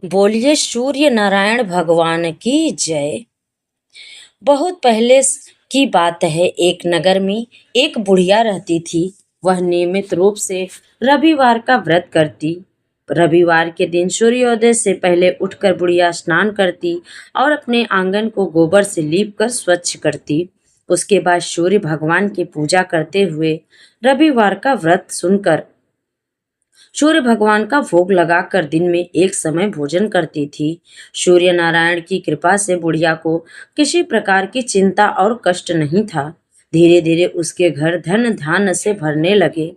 बोलिए सूर्य नारायण भगवान की जय। बहुत पहले की बात है। एक नगर में एक बुढ़िया रहती थी। वह नियमित रूप से रविवार का व्रत करती। रविवार के दिन सूर्योदय से पहले उठकर बुढ़िया स्नान करती और अपने आंगन को गोबर से लीप कर स्वच्छ करती। उसके बाद सूर्य भगवान की पूजा करते हुए रविवार का व्रत सुनकर सूर्य भगवान का भोग लगाकर दिन में एक समय भोजन करती थी। सूर्य नारायण की कृपा से बुढ़िया को किसी प्रकार की चिंता और कष्ट नहीं था। धीरे धीरे उसके घर धन धान्य से भरने लगे।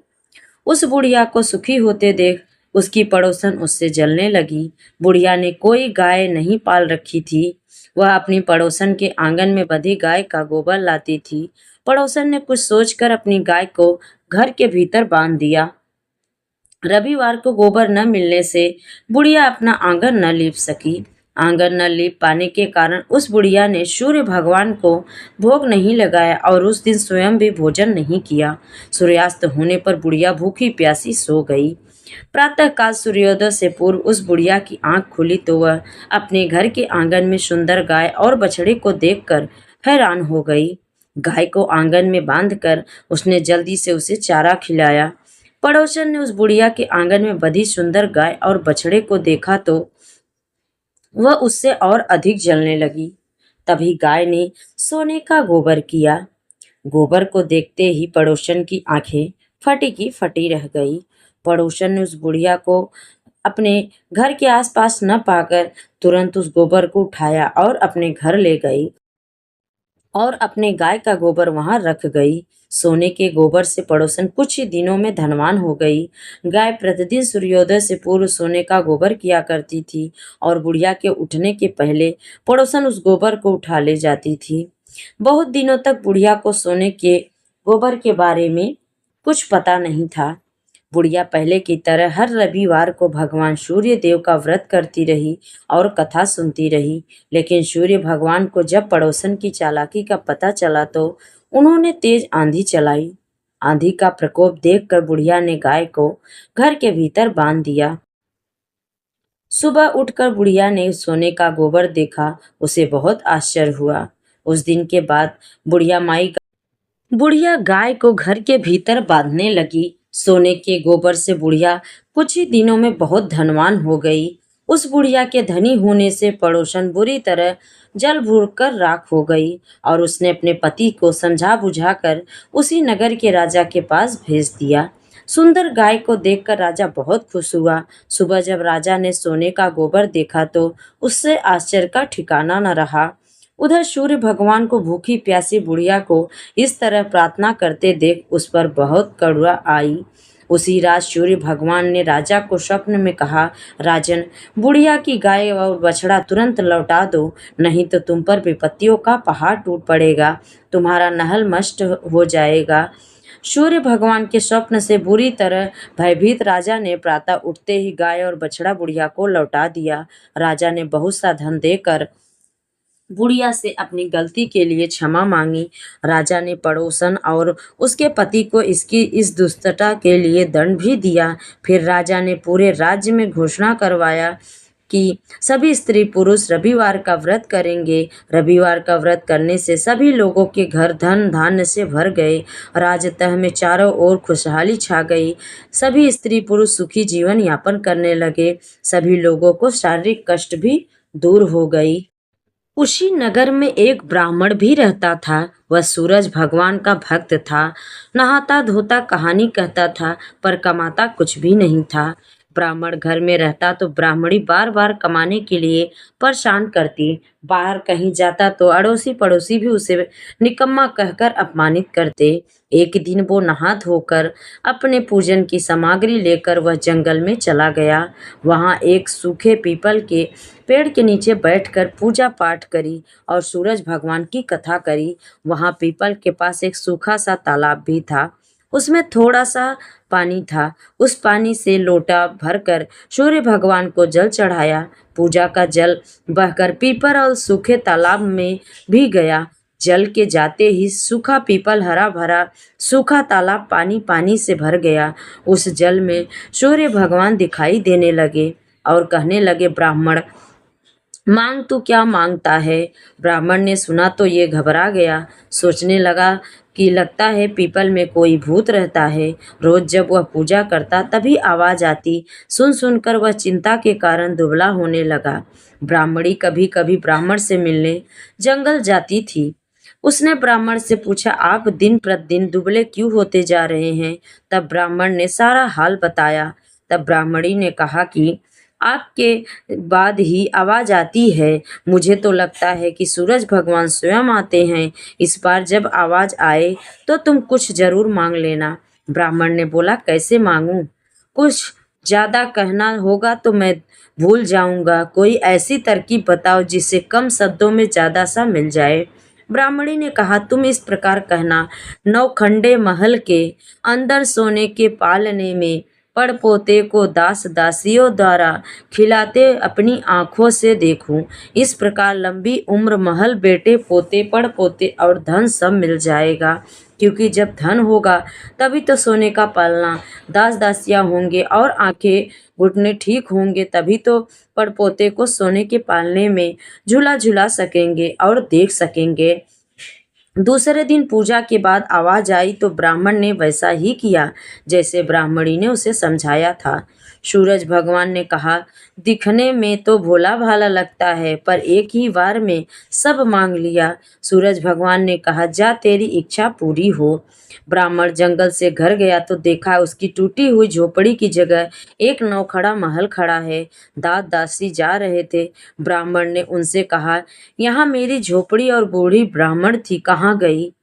उस बुढ़िया को सुखी होते देख उसकी पड़ोसन उससे जलने लगी। बुढ़िया ने कोई गाय नहीं पाल रखी थी। वह अपनी पड़ोसन के आंगन में बंधी गाय का गोबर लाती थी। पड़ोसन ने कुछ सोचकर अपनी गाय को घर के भीतर बांध दिया। रविवार को गोबर न मिलने से बुढ़िया अपना आंगन न लीप सकी। आंगन न लीप पाने के कारण उस बुढ़िया ने सूर्य भगवान को भोग नहीं लगाया और उस दिन स्वयं भी भोजन नहीं किया। सूर्यास्त होने पर बुढ़िया भूखी प्यासी सो गई। प्रातःकाल सूर्योदय से पूर्व उस बुढ़िया की आंख खुली तो वह अपने घर के आंगन में सुंदर गाय और बछड़े को देखकर हैरान हो गई। गाय को आंगन में बांधकर उसने जल्दी से उसे चारा खिलाया। पड़ोसन ने उस बुढ़िया के आंगन में बंधी सुंदर गाय और बछड़े को देखा तो वह उससे और अधिक जलने लगी। तभी गाय ने सोने का गोबर किया। गोबर को देखते ही पड़ोसन की आंखें फटी की फटी रह गई। पड़ोसन ने उस बुढ़िया को अपने घर के आसपास न पाकर तुरंत उस गोबर को उठाया और अपने घर ले गई और अपने गाय का गोबर वहां रख गई। सोने के गोबर से पड़ोसन कुछ ही दिनों में धनवान हो गई। गाय प्रतिदिन सूर्योदय से पूर्व सोने का गोबर किया करती थी और बुढ़िया के उठने के पहले पड़ोसन उस गोबर को उठा ले जाती थी। बहुत दिनों तक बुढ़िया को सोने के गोबर के बारे में कुछ पता नहीं था। बुढ़िया पहले की तरह हर रविवार को भगवान सूर्य देव का व्रत करती रही और कथा सुनती रही। लेकिन सूर्य भगवान को जब पड़ोसन की चालाकी का पता चला तो उन्होंने तेज आंधी चलाई। आंधी का प्रकोप देखकर बुढ़िया ने गाय को घर के भीतर बांध दिया। सुबह उठकर बुढ़िया ने सोने का गोबर देखा। उसे बहुत आश्चर्य हुआ। उस दिन के बाद बुढ़िया गाय को घर के भीतर बांधने लगी। सोने के गोबर से बुढ़िया कुछ ही दिनों में बहुत धनवान हो गई। उस बुढ़िया के धनी होने से पड़ोसन बुरी तरह जल भून कर राख हो गई और उसने अपने पति को समझा बुझाकर उसी नगर के राजा के पास भेज दिया। सुंदर गाय को देखकर राजा बहुत खुश हुआ। सुबह जब राजा ने सोने का गोबर देखा तो उससे आश्चर्य का ठिकाना न रहा। उधर सूर्य भगवान को भूखी प्यासी बुढ़िया को इस तरह प्रार्थना करते देख उस पर बहुत करुणा आई। उसी रात सूर्य भगवान ने राजा को स्वप्न में कहा, राजन, बुढ़िया की गाय और बछड़ा तुरंत लौटा दो, नहीं तो तुम पर विपत्तियों का पहाड़ टूट पड़ेगा, तुम्हारा महल नष्ट हो जाएगा। सूर्य भगवान के स्वप्न से बुरी तरह भयभीत राजा ने प्रातः उठते ही गाय और बछड़ा बुढ़िया को लौटा दिया। राजा ने बहुत सा धन देकर बुढ़िया से अपनी गलती के लिए क्षमा मांगी। राजा ने पड़ोसन और उसके पति को इसकी इस दुष्टता के लिए दंड भी दिया। फिर राजा ने पूरे राज्य में घोषणा करवाया कि सभी स्त्री पुरुष रविवार का व्रत करेंगे। रविवार का व्रत करने से सभी लोगों के घर धन धान्य से भर गए। राजतह में चारों ओर खुशहाली छा गई। सभी स्त्री पुरुष सुखी जीवन यापन करने लगे। सभी लोगों को शारीरिक कष्ट भी दूर हो गई। उसी नगर में एक ब्राह्मण भी रहता था। वह सूरज भगवान का भक्त था। नहाता धोता कहानी कहता था पर कमाता कुछ भी नहीं था। ब्राह्मण घर में रहता तो ब्राह्मणी बार बार कमाने के लिए परेशान करती। बाहर कहीं जाता तो अड़ोसी पड़ोसी भी उसे निकम्मा कहकर अपमानित करते। एक दिन वो नहा धोकर अपने पूजन की सामग्री लेकर वह जंगल में चला गया। वहां एक सूखे पीपल के पेड़ के नीचे बैठकर पूजा पाठ करी और सूरज भगवान की कथा करी। वहां पीपल के पास एक सूखा सा तालाब भी था। उसमें थोड़ा सा पानी था। उस पानी से लोटा भरकर सूर्य भगवान को जल चढ़ाया। पूजा का जल बहकर पीपल और सूखे तालाब में भी गया। जल के जाते ही सूखा पीपल हरा भरा, सूखा तालाब पानी पानी से भर गया। उस जल में सूर्य भगवान दिखाई देने लगे और कहने लगे, ब्राह्मण मांग तू क्या मांगता है। ब्राह्मण ने सुना तो ये घबरा गया, सोचने लगा कि लगता है पीपल में कोई भूत रहता है। रोज जब वह पूजा करता तभी आवाज आती। सुन सुनकर वह चिंता के कारण दुबला होने लगा। ब्राह्मणी कभी कभी ब्राह्मण से मिलने जंगल जाती थी। उसने ब्राह्मण से पूछा, आप दिन प्रतिदिन दुबले क्यों होते जा रहे हैं। तब ब्राह्मण ने सारा हाल बताया। तब ब्राह्मणी ने कहा कि आपके बाद ही आवाज आती है। मुझे तो लगता है कि सूरज भगवान स्वयं आते हैं। इस बार जब आवाज आए तो तुम कुछ जरूर मांग लेना। ब्राह्मण ने बोला, कैसे मांगूं? कुछ ज्यादा कहना होगा तो मैं भूल जाऊंगा। कोई ऐसी तरकीब बताओ जिससे कम शब्दों में ज्यादा सा मिल जाए। ब्राह्मणी ने कहा, तुम इस प्रकार कहना, नौखंडे महल के अंदर सोने के पालने में पड़पोते को दास दासियों द्वारा खिलाते अपनी आंखों से देखूं। इस प्रकार लंबी उम्र, महल, बेटे पोते पड़पोते और धन सब मिल जाएगा। क्योंकि जब धन होगा तभी तो सोने का पालना, दास दासियां होंगे और आंखें घुटने ठीक होंगे तभी तो पड़पोते को सोने के पालने में झूला झूला सकेंगे और देख सकेंगे। दूसरे दिन पूजा के बाद आवाज आई तो ब्राह्मण ने वैसा ही किया जैसे ब्राह्मणी ने उसे समझाया था। सूरज भगवान ने कहा, दिखने में तो भोला भाला लगता है पर एक ही बार में सब मांग लिया। सूरज भगवान ने कहा, जा तेरी इच्छा पूरी हो। ब्राह्मण जंगल से घर गया तो देखा उसकी टूटी हुई झोपड़ी की जगह एक नौखड़ा महल खड़ा है। दास दासी जा रहे थे। ब्राह्मण ने उनसे कहा, यहाँ मेरी झोपड़ी और बूढ़ी ब्राह्मण थी, कहाँ गई?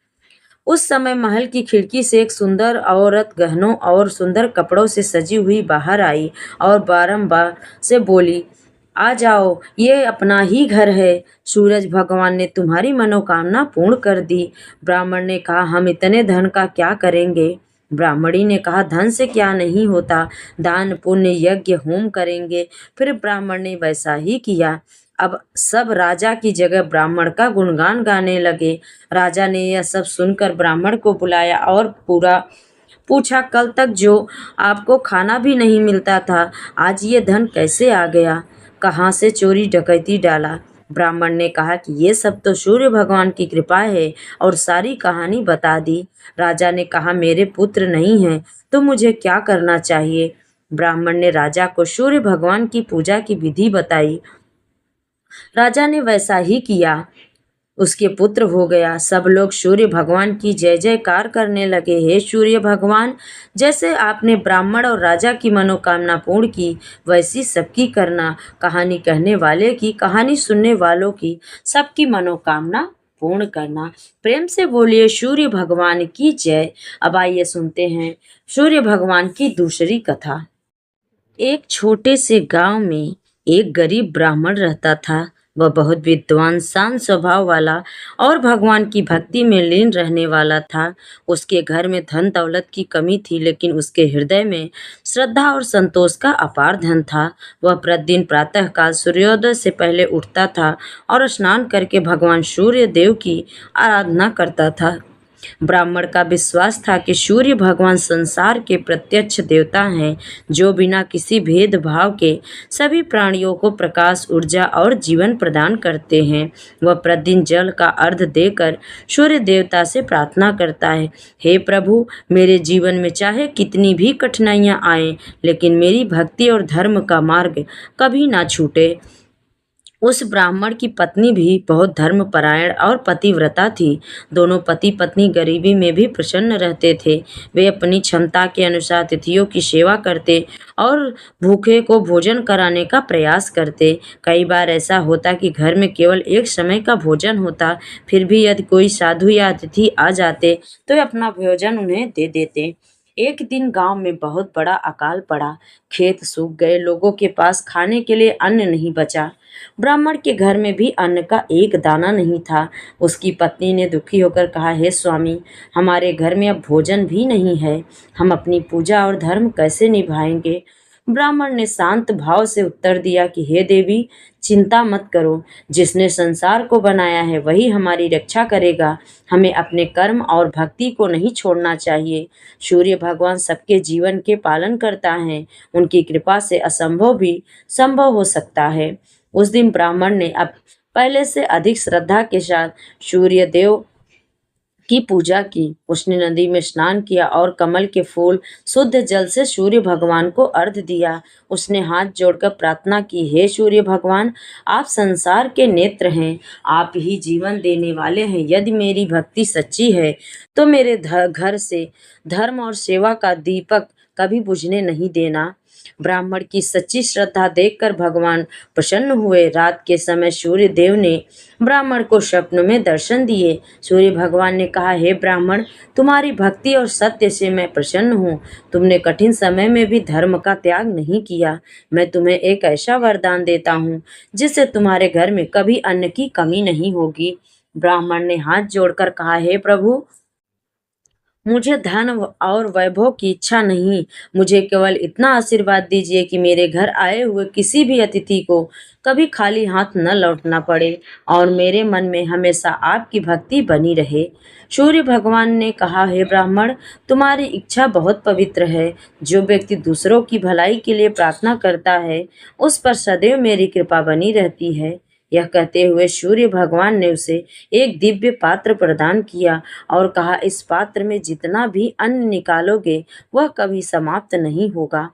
उस समय महल की खिड़की से एक सुंदर औरत गहनों और सुंदर कपड़ों से सजी हुई बाहर आई और बारंबार से बोली, आ जाओ, ये अपना ही घर है। सूरज भगवान ने तुम्हारी मनोकामना पूर्ण कर दी। ब्राह्मण ने कहा, हम इतने धन का क्या करेंगे? ब्राह्मणी ने कहा, धन से क्या नहीं होता, दान पुण्य यज्ञ होम करेंगे। फिर ब्राह्मण ने वैसा ही किया। अब सब राजा की जगह ब्राह्मण का गुणगान गाने लगे। राजा ने यह सब सुनकर ब्राह्मण को बुलाया और पूरा पूछा, कल तक जो आपको खाना भी नहीं मिलता था, आज ये धन कैसे आ गया? कहाँ से चोरी डकैती डाला? ब्राह्मण ने कहा कि ये सब तो सूर्य भगवान की कृपा है और सारी कहानी बता दी। राजा ने कहा, मेरे पुत्र नहीं हैं तो मुझे क्या करना चाहिए? ब्राह्मण ने राजा को सूर्य भगवान की पूजा की विधि बताई। राजा ने वैसा ही किया, उसके पुत्र हो गया। सब लोग सूर्य भगवान की जय जयकार करने लगे। हे सूर्य भगवान, जैसे आपने ब्राह्मण और राजा की मनोकामना पूर्ण की वैसी सबकी करना। कहानी कहने वाले की, कहानी सुनने वालों की, सबकी मनोकामना पूर्ण करना। प्रेम से बोलिए सूर्य भगवान की जय। अब आइए सुनते हैं सूर्य भगवान की दूसरी कथा। एक छोटे से गांव में एक गरीब ब्राह्मण रहता था। वह बहुत विद्वान, शांत स्वभाव वाला और भगवान की भक्ति में लीन रहने वाला था। उसके घर में धन दौलत की कमी थी, लेकिन उसके हृदय में श्रद्धा और संतोष का अपार धन था। वह प्रतिदिन प्रातःकाल सूर्योदय से पहले उठता था और स्नान करके भगवान सूर्य देव की आराधना करता था। ब्राह्मण का विश्वास था कि सूर्य भगवान संसार के प्रत्यक्ष देवता हैं, जो बिना किसी भेदभाव के सभी प्राणियों को प्रकाश, ऊर्जा और जीवन प्रदान करते हैं। वह प्रतिदिन जल का अर्घ्य देकर सूर्य देवता से प्रार्थना करता है, हे प्रभु, मेरे जीवन में चाहे कितनी भी कठिनाइयां आएं, लेकिन मेरी भक्ति और धर्म का मार्ग कभी ना छूटे। उस ब्राह्मण की पत्नी भी बहुत धर्मपरायण और पतिव्रता थी। दोनों पति पत्नी गरीबी में भी प्रसन्न रहते थे। वे अपनी क्षमता के अनुसार अतिथियों की सेवा करते और भूखे को भोजन कराने का प्रयास करते। कई बार ऐसा होता कि घर में केवल एक समय का भोजन होता, फिर भी यदि कोई साधु या अतिथि आ जाते तो वे अपना भोजन उन्हें दे देते। एक दिन गांव में बहुत बड़ा अकाल पड़ा। खेत सूख गए, लोगों के पास खाने के लिए अन्न नहीं बचा। ब्राह्मण के घर में भी अन्न का एक दाना नहीं था। उसकी पत्नी ने दुखी होकर कहा, हे स्वामी, हमारे घर में अब भोजन भी नहीं है, हम अपनी पूजा और धर्म कैसे निभाएंगे? ब्राह्मण ने शांत भाव से उत्तर दिया कि हे देवी, चिंता मत करो, जिसने संसार को बनाया है वही हमारी रक्षा करेगा। हमें अपने कर्म और भक्ति को नहीं छोड़ना चाहिए। सूर्य भगवान सबके जीवन के पालन करता है, उनकी कृपा से असंभव भी संभव हो सकता है। उस दिन ब्राह्मण ने अब पहले से अधिक श्रद्धा के साथ सूर्य देव की पूजा की। उसने नदी में स्नान किया और कमल के फूल शुद्ध जल से सूर्य भगवान को अर्घ्य दिया। उसने हाथ जोड़कर प्रार्थना की, हे सूर्य भगवान, आप संसार के नेत्र हैं, आप ही जीवन देने वाले हैं। यदि मेरी भक्ति सच्ची है तो मेरे घर से धर्म और सेवा का दीपक कभी बुझने नहीं देना। ब्राह्मण की सच्ची श्रद्धा देखकर भगवान प्रसन्न हुए। रात के समय सूर्य देव ने ब्राह्मण को स्वप्न में दर्शन दिए। सूर्य भगवान ने कहा, हे ब्राह्मण, तुम्हारी भक्ति और सत्य से मैं प्रसन्न हूँ। तुमने कठिन समय में भी धर्म का त्याग नहीं किया। मैं तुम्हें एक ऐसा वरदान देता हूँ जिससे तुम्हारे घर में कभी अन्न की कमी नहीं होगी। ब्राह्मण ने हाथ जोड़कर कहा, हे प्रभु, मुझे धन और वैभव की इच्छा नहीं, मुझे केवल इतना आशीर्वाद दीजिए कि मेरे घर आए हुए किसी भी अतिथि को कभी खाली हाथ न लौटना पड़े और मेरे मन में हमेशा आपकी भक्ति बनी रहे। सूर्य भगवान ने कहा, हे ब्राह्मण, तुम्हारी इच्छा बहुत पवित्र है। जो व्यक्ति दूसरों की भलाई के लिए प्रार्थना करता है उस पर सदैव मेरी कृपा बनी रहती है। यह कहते हुए सूर्य भगवान ने उसे एक दिव्य पात्र प्रदान किया और कहा, इस पात्र में जितना भी अन्न निकालोगे वह कभी समाप्त नहीं होगा।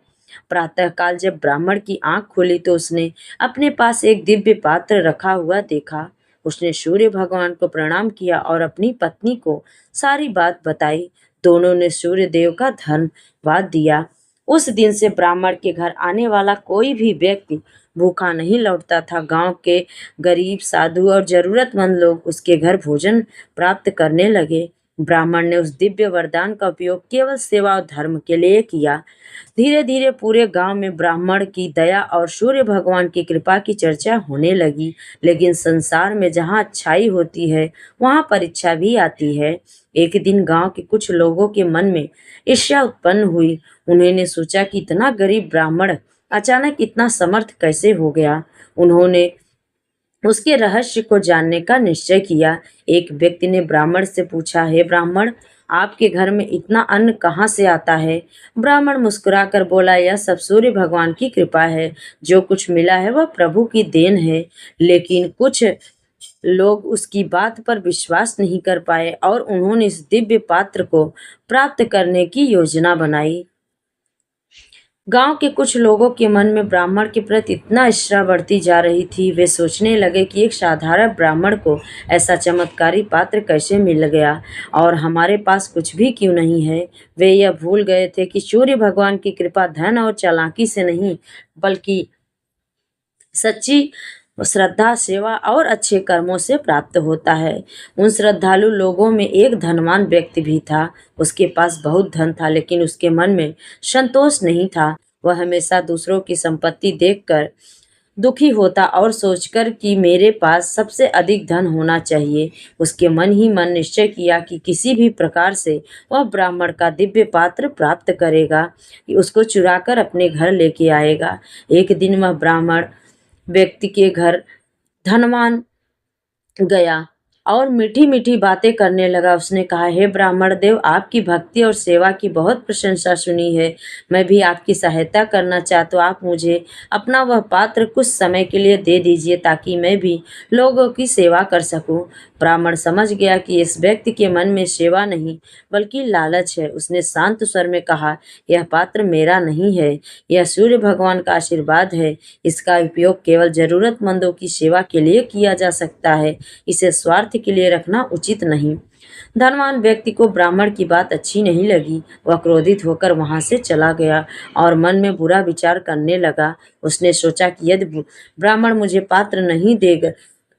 प्रातःकाल जब ब्राह्मण की आंख खुली तो उसने अपने पास एक दिव्य पात्र रखा हुआ देखा। उसने सूर्य भगवान को प्रणाम किया और अपनी पत्नी को सारी बात बताई। दोनों ने सूर्य देव का धन्यवाद दिया। उस दिन से ब्राह्मण के घर आने वाला कोई भी व्यक्ति भूखा नहीं लौटता था। गांव के गरीब, साधु और जरूरतमंद लोग उसके घर भोजन प्राप्त करने लगे। ब्राह्मण ने उस दिव्य वरदान का उपयोग केवल सेवा और धर्म के लिए किया। धीरे धीरे पूरे गांव में ब्राह्मण की दया और सूर्य भगवान की कृपा की चर्चा होने लगी। लेकिन संसार में जहां अच्छाई होती है वहां परीक्षा भी आती है। एक दिन गांव के कुछ लोगों के मन में ईर्ष्या उत्पन्न हुई। उन्होंने सोचा कि इतना गरीब ब्राह्मण अचानक इतना समर्थ कैसे हो गया। उन्होंने उसके रहस्य को जानने का निश्चय किया। एक व्यक्ति ने ब्राह्मण से पूछा, हे ब्राह्मण, आपके घर में इतना अन्न कहाँ से आता है? ब्राह्मण मुस्कुराकर बोला, यह सब सूर्य भगवान की कृपा है। जो कुछ मिला है वह प्रभु की देन है। लेकिन कुछ लोग उसकी बात पर विश्वास नहीं कर पाए और उन्होंने इस दिव्य पात्र को प्राप्त करने की योजना बनाई। गांव के कुछ लोगों के मन में ब्राह्मण के प्रति इतना ईर्ष्या बढ़ती जा रही थी। वे सोचने लगे कि एक साधारण ब्राह्मण को ऐसा चमत्कारी पात्र कैसे मिल गया और हमारे पास कुछ भी क्यों नहीं है। वे यह भूल गए थे कि सूर्य भगवान की कृपा धन और चालाकी से नहीं बल्कि सच्ची श्रद्धा, सेवा और अच्छे कर्मों से प्राप्त होता है। उन श्रद्धालु लोगों में एक धनवान व्यक्ति भी था। उसके पास बहुत धन था लेकिन उसके मन में संतोष नहीं था। वह हमेशा दूसरों की संपत्ति देखकर दुखी होता और सोचकर कि मेरे पास सबसे अधिक धन होना चाहिए। उसके मन ही मन निश्चय किया कि किसी भी प्रकार से वह ब्राह्मण का दिव्य पात्र प्राप्त करेगा, कि उसको चुराकर अपने घर लेके आएगा। एक दिन वह ब्राह्मण व्यक्ति के घर धनवान गया और मीठी मीठी बातें करने लगा। उसने कहा, हे ब्राह्मण देव, आपकी भक्ति और सेवा की बहुत प्रशंसा सुनी है। मैं भी आपकी सहायता करना चाहता हूँ। आप मुझे अपना वह पात्र कुछ समय के लिए दे दीजिए ताकि मैं भी लोगों की सेवा कर सकूं। ब्राह्मण समझ गया कि इस व्यक्ति के मन में सेवा नहीं बल्कि लालच है। उसने शांत स्वर में कहा, यह पात्र मेरा नहीं है, यह सूर्य भगवान का आशीर्वाद है। इसका उपयोग केवल जरूरतमंदों की सेवा के लिए किया जा सकता है। इसे स्वार्थ के लिए रखना उचित नहीं। धनवान व्यक्ति को ब्राह्मण की बात अच्छी नहीं लगी। वह क्रोधित होकर वहां से चला गया और मन में बुरा विचार करने लगा। उसने सोचा कि यदि ब्राह्मण मुझे पात्र नहीं देगा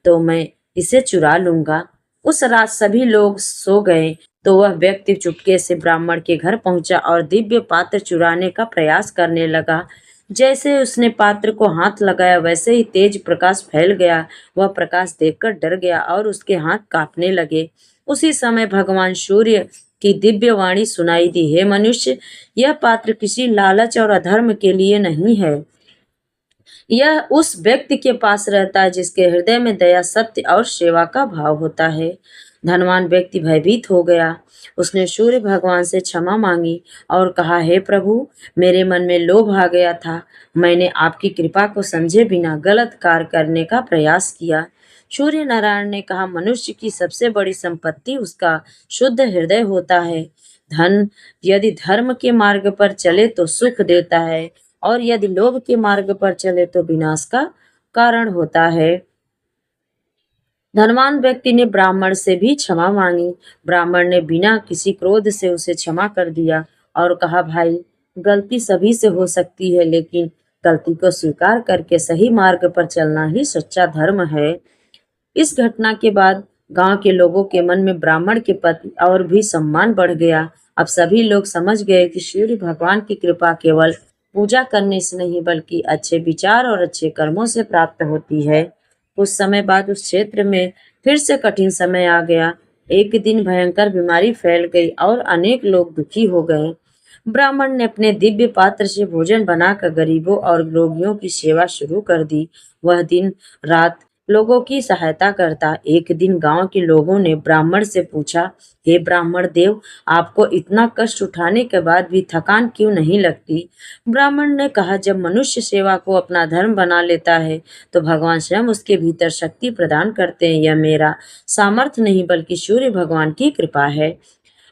तो मैं इसे चुरा लूंगा। उस रात सभी लोग सो गए तो वह व्यक्ति चुपके से ब्राह्मण के घर पहुंचा और दिव्य पात्र चुराने का प्रयास करने लगा। जैसे उसने पात्र को हाथ लगाया वैसे ही तेज प्रकाश फैल गया। वह प्रकाश देखकर डर गया और उसके हाथ कांपने लगे। उसी समय भगवान सूर्य की दिव्य वाणी सुनाई दी, हे मनुष्य, यह पात्र किसी लालच और अधर्म के लिए नहीं है। यह उस व्यक्ति के पास रहता है जिसके हृदय में दया, सत्य और सेवा का भाव होता है। धनवान व्यक्ति भयभीत हो गया। उसने सूर्य भगवान से क्षमा मांगी और कहा, हे प्रभु, मेरे मन में लोभ आ गया था। मैंने आपकी कृपा को समझे बिना गलत कार्य करने का प्रयास किया। सूर्य नारायण ने कहा, मनुष्य की सबसे बड़ी संपत्ति उसका शुद्ध हृदय होता है। धन यदि धर्म के मार्ग पर चले तो सुख देता है, और यदि लोभ के मार्ग पर चले तो विनाश का कारण होता है। धनवान व्यक्ति ने ब्राह्मण से भी क्षमा मांगी। ब्राह्मण ने बिना किसी क्रोध से उसे क्षमा कर दिया और कहा, भाई, गलती सभी से हो सकती है, लेकिन गलती को स्वीकार करके सही मार्ग पर चलना ही सच्चा धर्म है। इस घटना के बाद गांव के लोगों के मन में ब्राह्मण के प्रति और भी सम्मान बढ़ गया। अब सभी लोग समझ गए कि सूर्य भगवान की कृपा केवल पूजा करने से नहीं बल्कि अच्छे विचार और अच्छे कर्मों से प्राप्त होती है। कुछ समय बाद उस क्षेत्र में फिर से कठिन समय आ गया। एक दिन भयंकर बीमारी फैल गई और अनेक लोग दुखी हो गए। ब्राह्मण ने अपने दिव्य पात्र से भोजन बनाकर गरीबों और रोगियों की सेवा शुरू कर दी। वह दिन रात लोगों की सहायता करता। एक दिन गांव के लोगों ने ब्राह्मण से पूछा, हे ब्राह्मण देव, आपको इतना कष्ट उठाने के बाद भी थकान क्यों नहीं लगती? ब्राह्मण ने कहा, जब मनुष्य सेवा को अपना धर्म बना लेता है तो भगवान स्वयं उसके भीतर शक्ति प्रदान करते हैं। यह मेरा सामर्थ्य नहीं बल्कि सूर्य भगवान की कृपा है।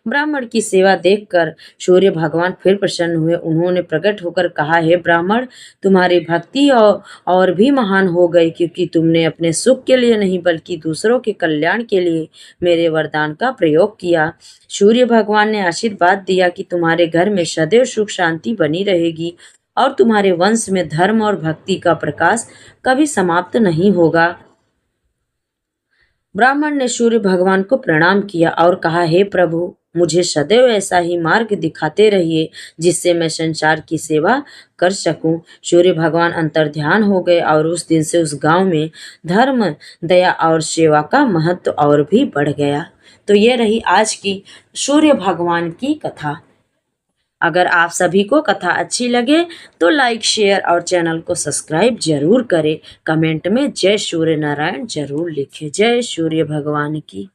ब्राह्मण की सेवा देखकर सूर्य भगवान फिर प्रसन्न हुए। उन्होंने प्रकट होकर कहा, हे ब्राह्मण, तुम्हारी भक्ति और भी महान हो गई, क्योंकि तुमने अपने सुख के लिए नहीं बल्कि दूसरों के कल्याण के लिए मेरे वरदान का प्रयोग किया। सूर्य भगवान ने आशीर्वाद दिया कि तुम्हारे घर में सदैव सुख शांति बनी रहेगी और तुम्हारे वंश में धर्म और भक्ति का प्रकाश कभी समाप्त नहीं होगा। ब्राह्मण ने सूर्य भगवान को प्रणाम किया और कहा, हे प्रभु, मुझे सदैव ऐसा ही मार्ग दिखाते रहिए जिससे मैं संसार की सेवा कर सकूं। सूर्य भगवान अंतर्ध्यान हो गए और उस दिन से उस गांव में धर्म, दया और सेवा का महत्व और भी बढ़ गया। तो ये रही आज की सूर्य भगवान की कथा। अगर आप सभी को कथा अच्छी लगे तो लाइक, शेयर और चैनल को सब्सक्राइब जरूर करें। कमेंट में जय सूर्य नारायण जरूर लिखें। जय सूर्य भगवान की।